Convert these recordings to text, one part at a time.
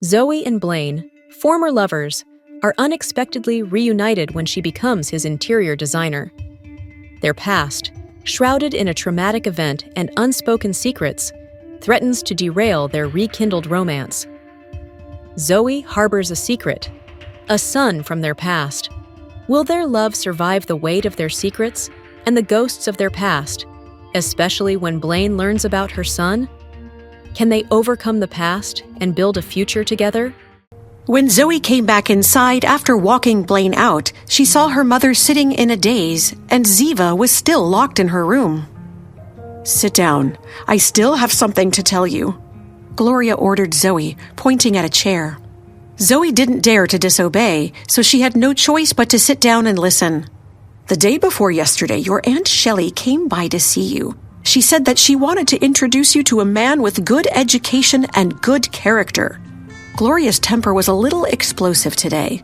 Zoey and Blaine, former lovers, are unexpectedly reunited when she becomes his interior designer. Their past, shrouded in a traumatic event and unspoken secrets, threatens to derail their rekindled romance. Zoey harbors a secret, a son from their past. Will their love survive the weight of their secrets and the ghosts of their past, especially when Blaine learns about her son? Can they overcome the past and build a future together? When Zoey came back inside after walking Blaine out, she saw her mother sitting in a daze, and Ziva was still locked in her room. "Sit down. I still have something to tell you," Gloria ordered Zoey, pointing at a chair. Zoey didn't dare to disobey, so she had no choice but to sit down and listen. "The day before yesterday, your Aunt Shelley came by to see you. She said that she wanted to introduce you to a man with good education and good character." Gloria's temper was a little explosive today.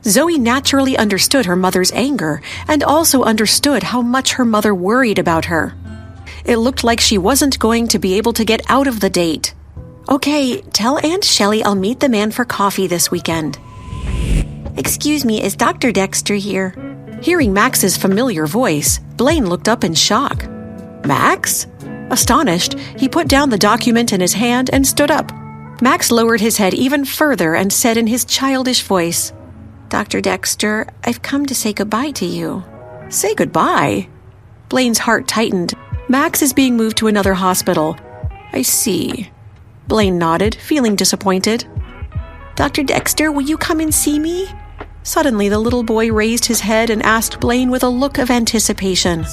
Zoey naturally understood her mother's anger and also understood how much her mother worried about her. It looked like she wasn't going to be able to get out of the date. "Okay, tell Aunt Shelley I'll meet the man for coffee this weekend." "Excuse me, is Dr. Dexter here?" Hearing Max's familiar voice, Blaine looked up in shock. "Max?" Astonished, he put down the document in his hand and stood up. Max lowered his head even further and said in his childish voice, "Dr. Dexter, I've come to say goodbye to you." "Say goodbye?" Blaine's heart tightened. "Max is being moved to another hospital." "I see." Blaine nodded, feeling disappointed. "Dr. Dexter, will you come and see me?" Suddenly, the little boy raised his head and asked Blaine with a look of anticipation.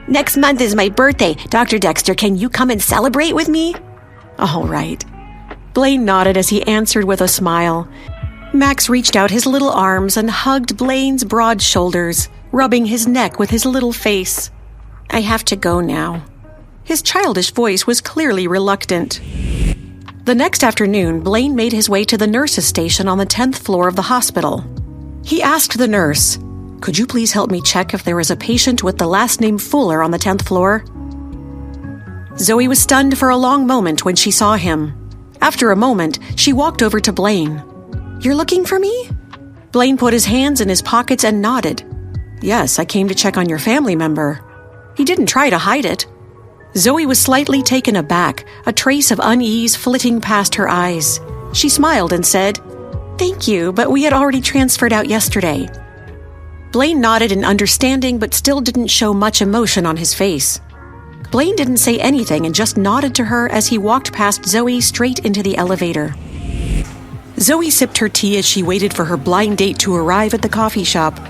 "Next month is my birthday. Dr. Dexter, can you come and celebrate with me?" "All right." Blaine nodded as he answered with a smile. Max reached out his little arms and hugged Blaine's broad shoulders, rubbing his neck with his little face. "I have to go now." His childish voice was clearly reluctant. The next afternoon, Blaine made his way to the nurse's station on the 10th floor of the hospital. He asked the nurse, "Could you please help me check if there is a patient with the last name Fuller on the 10th floor?" Zoey was stunned for a long moment when she saw him. After a moment, she walked over to Blaine. "You're looking for me?" Blaine put his hands in his pockets and nodded. "Yes, I came to check on your family member." He didn't try to hide it. Zoey was slightly taken aback, a trace of unease flitting past her eyes. She smiled and said, "Thank you, but we had already transferred out yesterday." Blaine nodded in understanding but still didn't show much emotion on his face. Blaine didn't say anything and just nodded to her as he walked past Zoey straight into the elevator. Zoey sipped her tea as she waited for her blind date to arrive at the coffee shop.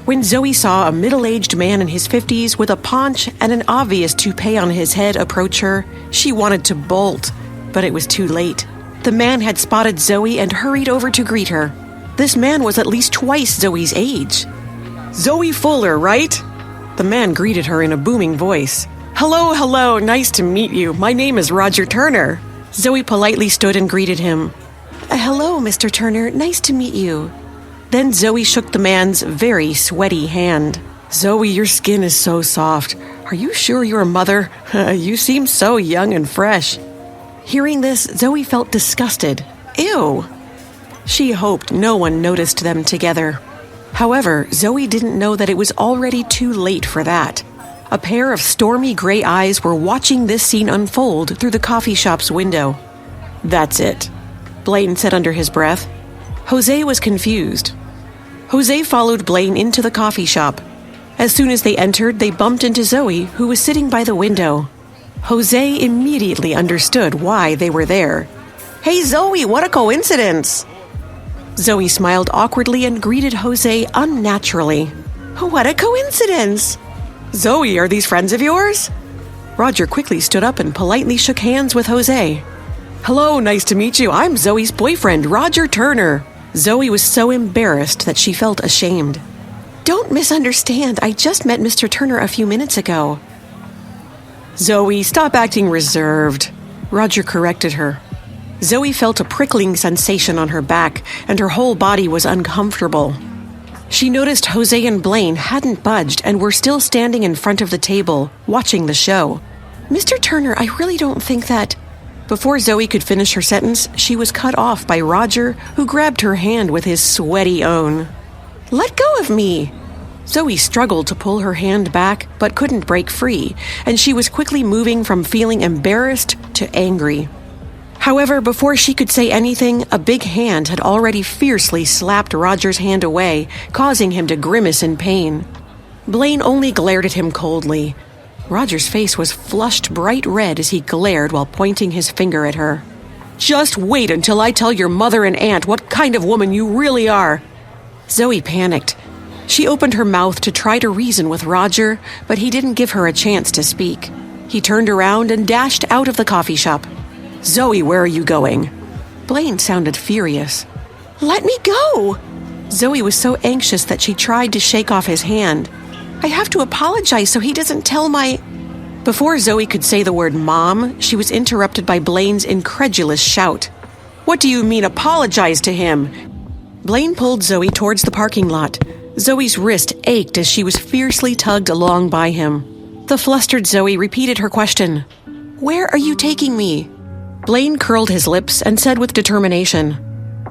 When Zoey saw a middle-aged man in his 50s with a paunch and an obvious toupee on his head approach her, she wanted to bolt, but it was too late. The man had spotted Zoey and hurried over to greet her. This man was at least twice Zoey's age. "Zoey Fuller, right?" The man greeted her in a booming voice. Hello, nice to meet you. My name is Roger Turner." Zoey politely stood and greeted him. "Hello, Mr. Turner, nice to meet you." Then Zoey shook the man's very sweaty hand. "Zoey, your skin is so soft. Are you sure you're a mother? You seem so young and fresh." Hearing this, Zoey felt disgusted. Ew! She hoped no one noticed them together. However, Zoey didn't know that it was already too late for that. A pair of stormy gray eyes were watching this scene unfold through the coffee shop's window. "That's it," Blaine said under his breath. Jose was confused. Jose followed Blaine into the coffee shop. As soon as they entered, they bumped into Zoey, who was sitting by the window. Jose immediately understood why they were there. "Hey Zoey, what a coincidence!" Zoey smiled awkwardly and greeted Jose unnaturally. "What a coincidence!" "Zoey, are these friends of yours?" Roger quickly stood up and politely shook hands with Jose. "Hello, nice to meet you. I'm Zoey's boyfriend, Roger Turner." Zoey was so embarrassed that she felt ashamed. "Don't misunderstand. I just met Mr. Turner a few minutes ago." "Zoey, stop acting reserved," Roger corrected her. Zoey felt a prickling sensation on her back, and her whole body was uncomfortable. She noticed Jose and Blaine hadn't budged and were still standing in front of the table, watching the show. "Mr. Turner, I really don't think that..." Before Zoey could finish her sentence, she was cut off by Roger, who grabbed her hand with his sweaty own. "Let go of me!" Zoey struggled to pull her hand back, but couldn't break free, and she was quickly moving from feeling embarrassed to angry. However, before she could say anything, a big hand had already fiercely slapped Roger's hand away, causing him to grimace in pain. Blaine only glared at him coldly. Roger's face was flushed bright red as he glared while pointing his finger at her. "Just wait until I tell your mother and aunt what kind of woman you really are." Zoey panicked. She opened her mouth to try to reason with Roger, but he didn't give her a chance to speak. He turned around and dashed out of the coffee shop. "Zoey, where are you going?" Blaine sounded furious. "Let me go!" Zoey was so anxious that she tried to shake off his hand. "I have to apologize so he doesn't tell my—" Before Zoey could say the word mom, she was interrupted by Blaine's incredulous shout. "What do you mean apologize to him?" Blaine pulled Zoey towards the parking lot. Zoey's wrist ached as she was fiercely tugged along by him. The flustered Zoey repeated her question. "Where are you taking me?" Blaine curled his lips and said with determination,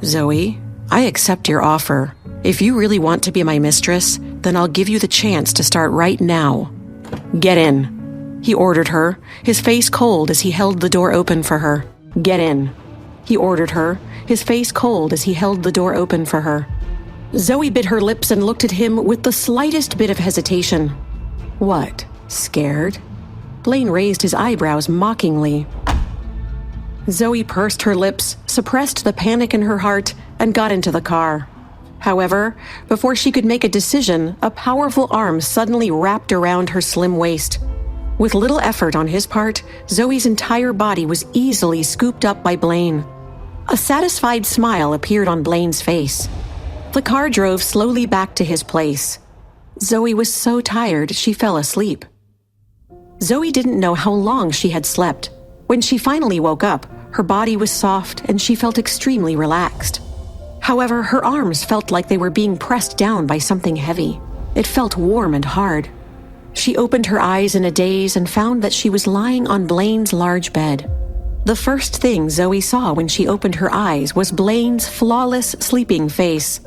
"Zoey, I accept your offer. If you really want to be my mistress, then I'll give you the chance to start right now." "Get in," he ordered her, his face cold as he held the door open for her. "Get in," he ordered her, his face cold as he held the door open for her. Zoey bit her lips and looked at him with the slightest bit of hesitation. "What, scared?" Blaine raised his eyebrows mockingly. Zoey pursed her lips, suppressed the panic in her heart, and got into the car. However, before she could make a decision, a powerful arm suddenly wrapped around her slim waist. With little effort on his part, Zoey's entire body was easily scooped up by Blaine. A satisfied smile appeared on Blaine's face. The car drove slowly back to his place. Zoey was so tired she fell asleep. Zoey didn't know how long she had slept. When she finally woke up, her body was soft and she felt extremely relaxed. However, her arms felt like they were being pressed down by something heavy. It felt warm and hard. She opened her eyes in a daze and found that she was lying on Blaine's large bed. The first thing Zoey saw when she opened her eyes was Blaine's flawless sleeping face.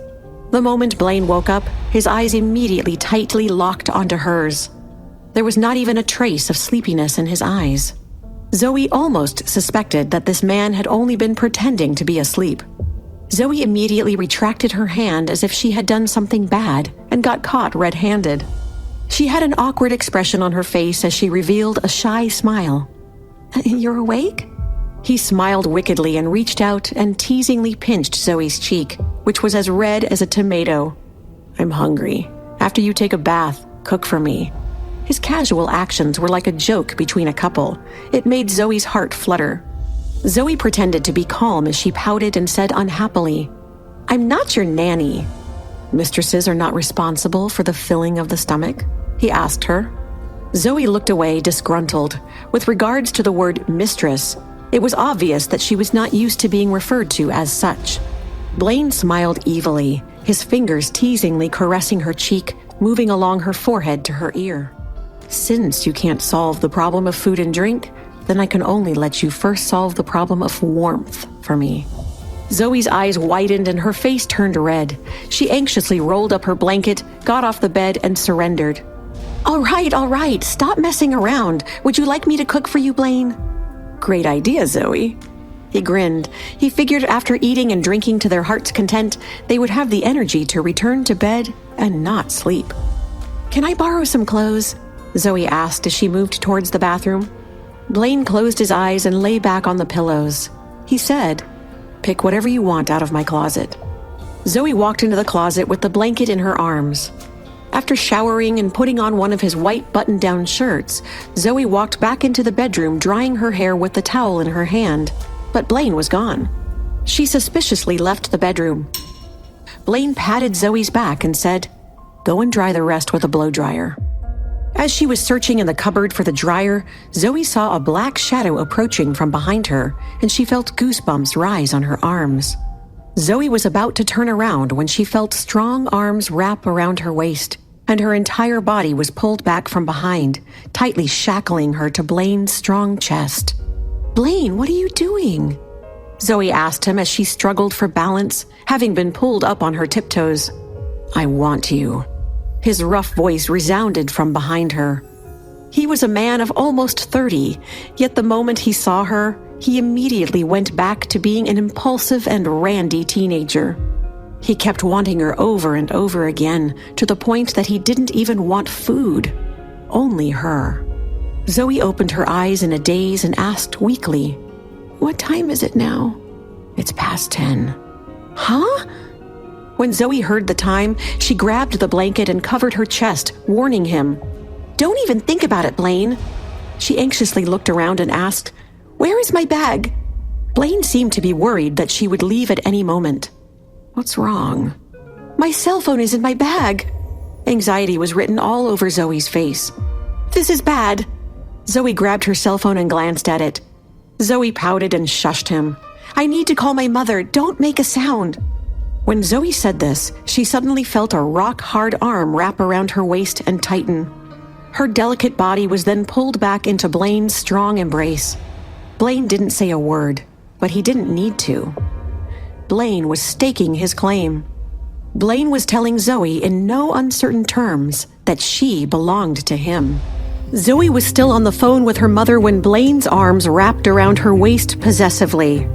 The moment Blaine woke up, his eyes immediately tightly locked onto hers. There was not even a trace of sleepiness in his eyes. Zoey almost suspected that this man had only been pretending to be asleep. Zoey immediately retracted her hand as if she had done something bad and got caught red-handed. She had an awkward expression on her face as she revealed a shy smile. "You're awake?" He smiled wickedly and reached out and teasingly pinched Zoey's cheek, which was as red as a tomato. "I'm hungry. After you take a bath, cook for me." His casual actions were like a joke between a couple. It made Zoey's heart flutter. Zoey pretended to be calm as she pouted and said unhappily, "I'm not your nanny." "Mistresses are not responsible for the filling of the stomach?" he asked her. Zoey looked away disgruntled. With regards to the word mistress, it was obvious that she was not used to being referred to as such. Blaine smiled evilly, his fingers teasingly caressing her cheek, moving along her forehead to her ear. "Since you can't solve the problem of food and drink, then I can only let you first solve the problem of warmth for me." Zoey's eyes widened and her face turned red. She anxiously rolled up her blanket, got off the bed, and surrendered. All right, stop messing around. Would you like me to cook for you, Blaine?" "Great idea, Zoey." He grinned. He figured after eating and drinking to their heart's content, they would have the energy to return to bed and not sleep. "Can I borrow some clothes?" Zoey asked as she moved towards the bathroom. Blaine closed his eyes and lay back on the pillows. He said, "Pick whatever you want out of my closet." Zoey walked into the closet with the blanket in her arms. After showering and putting on one of his white button-down shirts, Zoey walked back into the bedroom, drying her hair with the towel in her hand. But Blaine was gone. She suspiciously left the bedroom. Blaine patted Zoey's back and said, "Go and dry the rest with a blow-dryer." As she was searching in the cupboard for the dryer, Zoey saw a black shadow approaching from behind her, and she felt goosebumps rise on her arms. Zoey was about to turn around when she felt strong arms wrap around her waist, and her entire body was pulled back from behind, tightly shackling her to Blaine's strong chest. "Blaine, what are you doing?" Zoey asked him as she struggled for balance, having been pulled up on her tiptoes. "I want you." His rough voice resounded from behind her. He was a man of almost 30, yet the moment he saw her, he immediately went back to being an impulsive and randy teenager. He kept wanting her over and over again, to the point that he didn't even want food. Only her. Zoey opened her eyes in a daze and asked weakly, "What time is it now?" "It's past 10. "Huh?" When Zoey heard the time, she grabbed the blanket and covered her chest, warning him. "Don't even think about it, Blaine." She anxiously looked around and asked, "Where is my bag?" Blaine seemed to be worried that she would leave at any moment. "What's wrong?" "My cell phone is in my bag." Anxiety was written all over Zoey's face. "This is bad." Zoey grabbed her cell phone and glanced at it. Zoey pouted and shushed him. "I need to call my mother. Don't make a sound." When Zoey said this, she suddenly felt a rock-hard arm wrap around her waist and tighten. Her delicate body was then pulled back into Blaine's strong embrace. Blaine didn't say a word, but he didn't need to. Blaine was staking his claim. Blaine was telling Zoey in no uncertain terms that she belonged to him. Zoey was still on the phone with her mother when Blaine's arms wrapped around her waist possessively.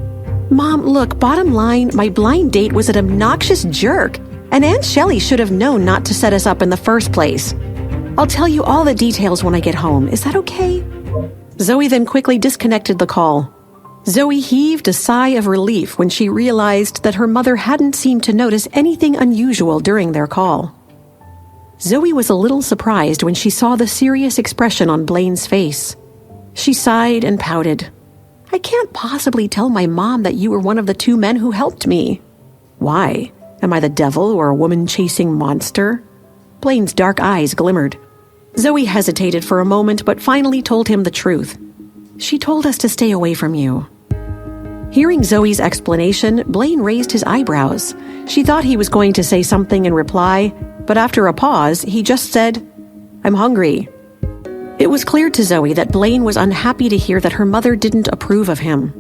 "Mom, look, bottom line, my blind date was an obnoxious jerk, and Aunt Shelley should have known not to set us up in the first place. I'll tell you all the details when I get home. Is that okay?" Zoey then quickly disconnected the call. Zoey heaved a sigh of relief when she realized that her mother hadn't seemed to notice anything unusual during their call. Zoey was a little surprised when she saw the serious expression on Blaine's face. She sighed and pouted. "I can't possibly tell my mom that you were one of the two men who helped me." "Why? Am I the devil or a woman-chasing monster?" Blaine's dark eyes glimmered. Zoey hesitated for a moment but finally told him the truth. "She told us to stay away from you." Hearing Zoey's explanation, Blaine raised his eyebrows. She thought he was going to say something in reply, but after a pause, he just said, "I'm hungry." It was clear to Zoey that Blaine was unhappy to hear that her mother didn't approve of him.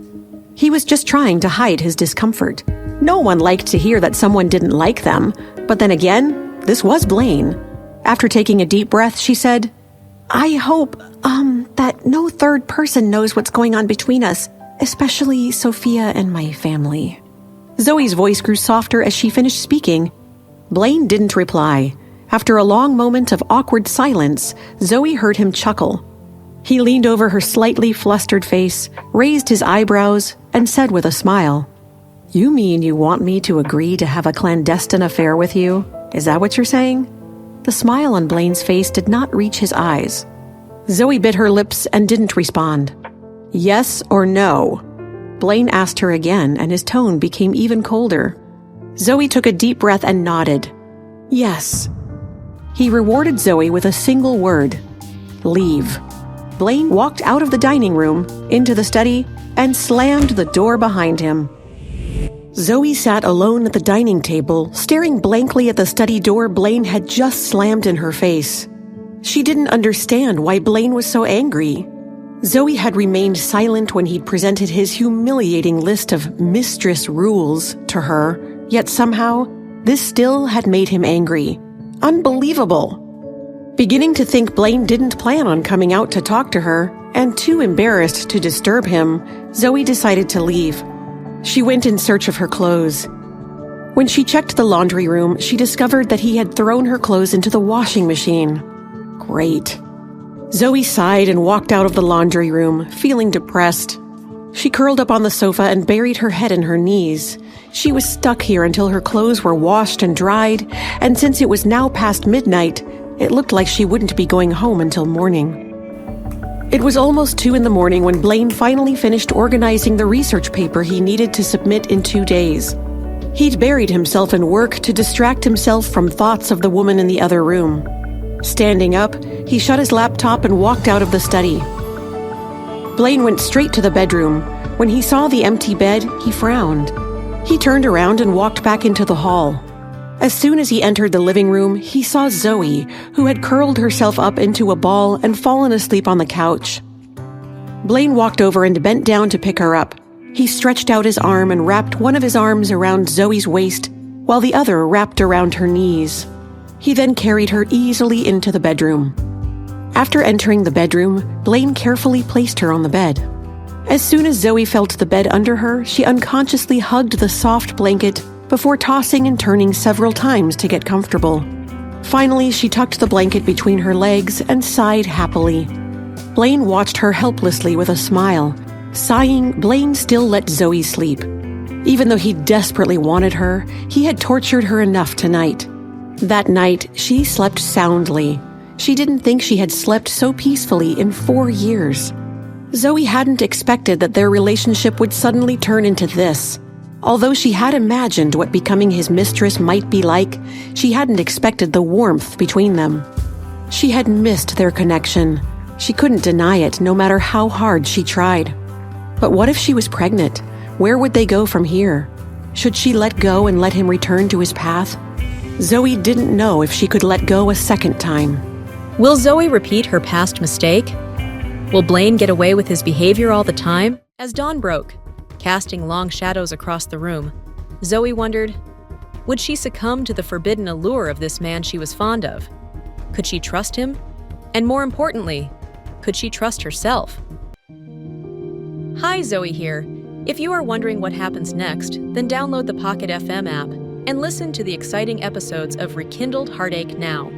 He was just trying to hide his discomfort. No one liked to hear that someone didn't like them, but then again, this was Blaine. After taking a deep breath, she said, "I hope, that no third person knows what's going on between us, especially Sophia and my family." Zoey's voice grew softer as she finished speaking. Blaine didn't reply. After a long moment of awkward silence, Zoey heard him chuckle. He leaned over her slightly flustered face, raised his eyebrows, and said with a smile, "You mean you want me to agree to have a clandestine affair with you? Is that what you're saying?" The smile on Blaine's face did not reach his eyes. Zoey bit her lips and didn't respond. "Yes or no?" Blaine asked her again, and his tone became even colder. Zoey took a deep breath and nodded. "Yes." He rewarded Zoey with a single word: leave. Blaine walked out of the dining room, into the study, and slammed the door behind him. Zoey sat alone at the dining table, staring blankly at the study door Blaine had just slammed in her face. She didn't understand why Blaine was so angry. Zoey had remained silent when he'd presented his humiliating list of mistress rules to her, yet somehow, this still had made him angry. Unbelievable! Beginning to think Blaine didn't plan on coming out to talk to her, and too embarrassed to disturb him, Zoey decided to leave. She went in search of her clothes. When she checked the laundry room, she discovered that he had thrown her clothes into the washing machine. Great. Zoey sighed and walked out of the laundry room, feeling depressed. She curled up on the sofa and buried her head in her knees. She was stuck here until her clothes were washed and dried, and since it was now past midnight, it looked like she wouldn't be going home until morning. It was almost 2 a.m. when Blaine finally finished organizing the research paper he needed to submit in 2 days. He'd buried himself in work to distract himself from thoughts of the woman in the other room. Standing up, he shut his laptop and walked out of the study. Blaine went straight to the bedroom. When he saw the empty bed, he frowned. He turned around and walked back into the hall. As soon as he entered the living room, he saw Zoey, who had curled herself up into a ball and fallen asleep on the couch. Blaine walked over and bent down to pick her up. He stretched out his arm and wrapped one of his arms around Zoey's waist, while the other wrapped around her knees. He then carried her easily into the bedroom. After entering the bedroom, Blaine carefully placed her on the bed. As soon as Zoey felt the bed under her, she unconsciously hugged the soft blanket before tossing and turning several times to get comfortable. Finally, she tucked the blanket between her legs and sighed happily. Blaine watched her helplessly with a smile. Sighing, Blaine still let Zoey sleep. Even though he desperately wanted her, he had tortured her enough tonight. That night, she slept soundly. She didn't think she had slept so peacefully in 4 years. Zoey hadn't expected that their relationship would suddenly turn into this. Although she had imagined what becoming his mistress might be like, she hadn't expected the warmth between them. She had missed their connection. She couldn't deny it, no matter how hard she tried. But what if she was pregnant? Where would they go from here? Should she let go and let him return to his path? Zoey didn't know if she could let go a second time. Will Zoey repeat her past mistake? Will Blaine get away with his behavior all the time? As dawn broke, casting long shadows across the room, Zoey wondered, would she succumb to the forbidden allure of this man she was fond of? Could she trust him? And more importantly, could she trust herself? Hi, Zoey here. If you are wondering what happens next, then download the Pocket FM app and listen to the exciting episodes of Rekindled Heartache now.